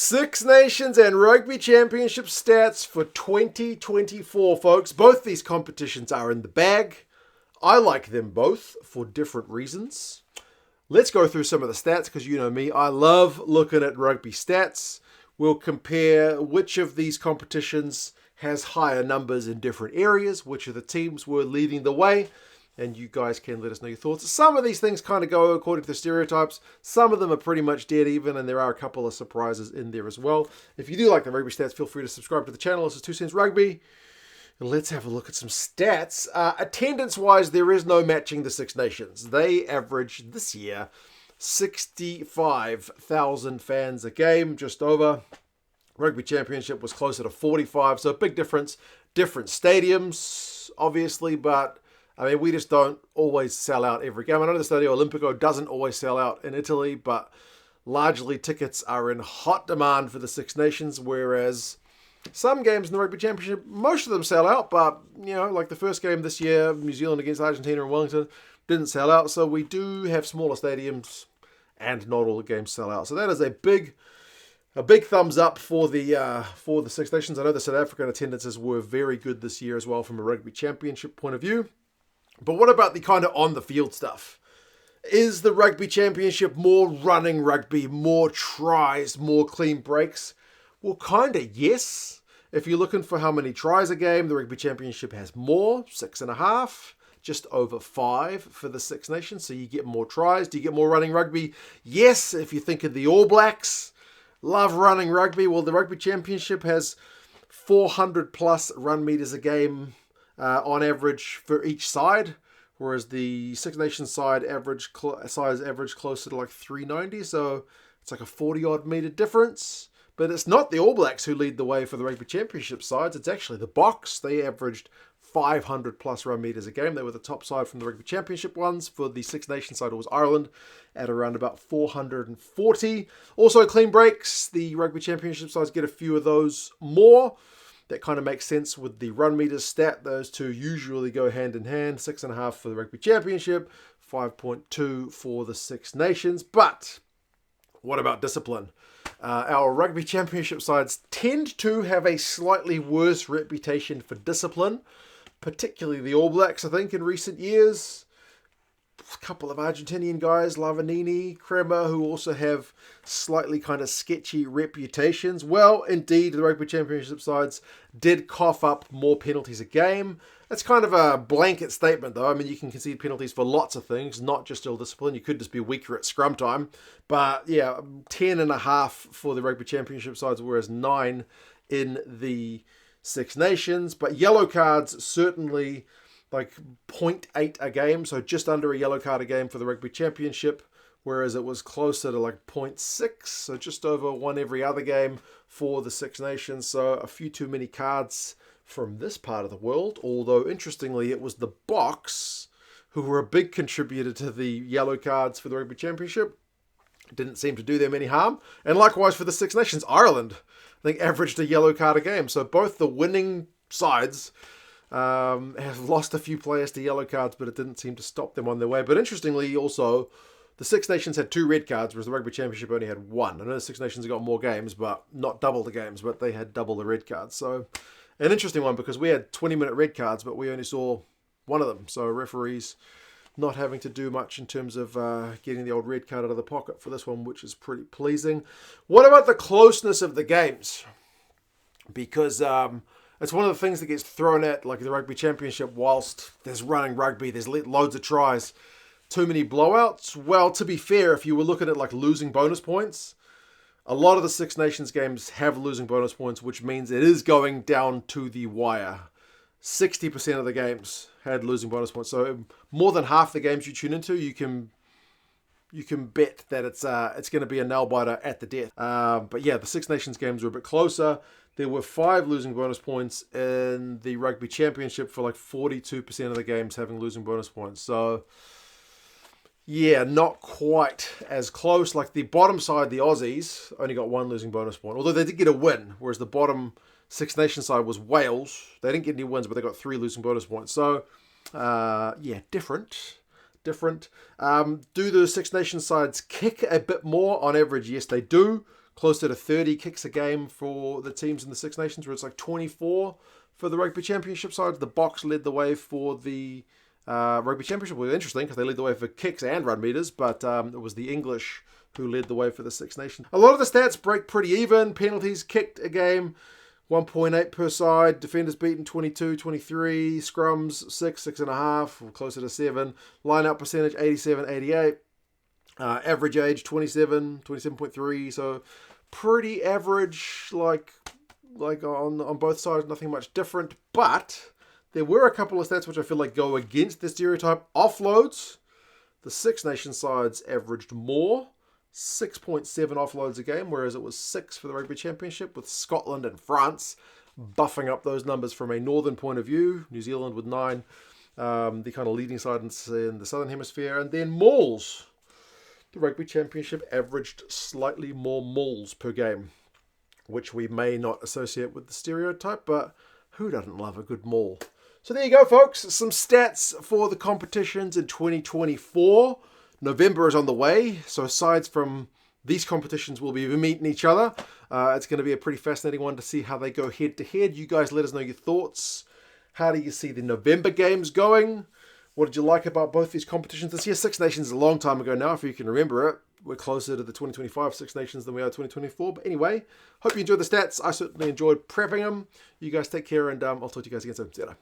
Six Nations and Rugby Championship stats for 2024, folks. Both these competitions are in the bag. I like them both for different reasons. Let's go through some of the stats because you know me. I love looking at rugby stats. We'll compare which of these competitions has higher numbers in different areas, which of the teams were leading the way, and you guys can let us know your thoughts. Some of these things kind of go according to the stereotypes. Some of them are pretty much dead even, and there are a couple of surprises in there as well. If you do like the rugby stats, feel free to subscribe to the channel. This is 2 Cents Rugby. Let's have a look at some stats. Attendance-wise, there is no matching the Six Nations. They averaged this year 65,000 fans a game, just over. Rugby Championship was closer to 45, so a big difference. Different stadiums, obviously, but I mean, we just don't always sell out every game. I know the Stadio Olimpico doesn't always sell out in Italy, but largely tickets are in hot demand for the Six Nations, whereas some games in the Rugby Championship, most of them sell out, but, you know, like the first game this year, New Zealand against Argentina in Wellington, didn't sell out, so we do have smaller stadiums, and not all the games sell out. So that is a big thumbs up for the Six Nations. I know the South African attendances were very good this year as well from a Rugby Championship point of view. But what about the kind of on-the-field stuff? Is the Rugby Championship more running rugby, more tries, more clean breaks? Well, kind of yes. If you're looking for how many tries a game, the Rugby Championship has more, 6.5, just over 5 for the Six Nations. So you get more tries. Do you get more running rugby? Yes, if you think of the All Blacks. Love running rugby. Well, the Rugby Championship has 400 plus run meters a game on average for each side, whereas the Six Nations side average closer to like 390, so it's like a 40-odd meter difference. But it's not the All Blacks who lead the way for the Rugby Championship sides, it's actually the Box. They averaged 500 plus run meters a game. They were the top side from the Rugby Championship ones. For the Six Nations side, it was Ireland at around about 440. Also, clean breaks. The Rugby Championship sides get a few of those more. That kind of makes sense with the run meters stat. Those two usually go hand in hand. 6.5 for the Rugby Championship, 5.2 for the Six Nations. But what about discipline? Our Rugby Championship sides tend to have a slightly worse reputation for discipline, particularly the All Blacks, I think, in recent years. A couple of Argentinian guys, Lavanini, Crema, who also have slightly kind of sketchy reputations. Well, indeed, the Rugby Championship sides did cough up more penalties a game. That's kind of a blanket statement, though. I mean, you can concede penalties for lots of things, not just ill discipline. You could just be weaker at scrum time. But yeah, 10.5 for the Rugby Championship sides, whereas 9 in the Six Nations. But yellow cards certainly like 0.8 a game, so just under a yellow card a game for the Rugby Championship, whereas it was closer to like 0.6, so just over one every other game for the Six Nations. So a few too many cards from this part of the world, although interestingly it was the Box who were a big contributor to the yellow cards for the Rugby Championship. Didn't seem to do them any harm. And likewise for the Six Nations, Ireland, I think, averaged a yellow card a game. So both the winning sides have lost a few players to yellow cards, but it didn't seem to stop them on their way. But interestingly, also, the Six Nations had 2 red cards, whereas the Rugby Championship only had 1. I know the Six Nations got more games, but not double the games, but they had double the red cards. So an interesting one, because we had 20-minute red cards, but we only saw one of them. So referees not having to do much in terms of getting the old red card out of the pocket for this one, which is pretty pleasing. What about the closeness of the games? Because it's one of the things that gets thrown at, like the Rugby Championship, whilst there's running rugby, there's loads of tries, too many blowouts. Well, to be fair, if you were looking at like losing bonus points, a lot of the Six Nations games have losing bonus points, which means it is going down to the wire. 60% of the games had losing bonus points. So more than half the games you tune into, you can bet that it's going to be a nail biter at the death. But yeah, the Six Nations games were a bit closer. There were 5 losing bonus points in the Rugby Championship for like 42% of the games having losing bonus points. So yeah, not quite as close. Like the bottom side, the Aussies, only got 1 losing bonus point, although they did get a win, whereas the bottom Six Nations side was Wales. They didn't get any wins, but they got 3 losing bonus points. So yeah, different. Do the Six Nations sides kick a bit more on average? Yes, they do. closer to 30 kicks a game for the teams in the Six Nations, where it's like 24 for the Rugby Championship side. The Box led the way for the Rugby Championship. Well, interesting because they led the way for kicks and run meters, but it was the English who led the way for the Six Nations. A lot of the stats break pretty even. Penalties kicked a game, 1.8 per side. Defenders beaten 22, 23. Scrums 6, 6.5, or closer to 7. Line-out percentage 87, 88. Average age 27, 27.3. So pretty average, like on both sides, nothing much different. But there were a couple of stats which I feel like go against the stereotype. Offloads, the Six Nations sides averaged more, 6.7 offloads a game, whereas it was 6 for the Rugby Championship, with Scotland and France buffing up those numbers from a northern point of view. New Zealand with 9, the kind of leading side in the Southern Hemisphere. And then mauls. The Rugby Championship averaged slightly more mauls per game, which we may not associate with the stereotype, but who doesn't love a good maul? So there you go, folks. Some stats for the competitions in 2024. November is on the way, so sides from these competitions will be meeting each other. It's going to be a pretty fascinating one to see how they go head to head. You guys let us know your thoughts. How do you see the November games going? What did you like about both these competitions this year? Six Nations is a long time ago now, if you can remember it. We're closer to the 2025 Six Nations than we are 2024. But anyway, hope you enjoyed the stats. I certainly enjoyed prepping them. You guys take care, and I'll talk to you guys again soon. See you later.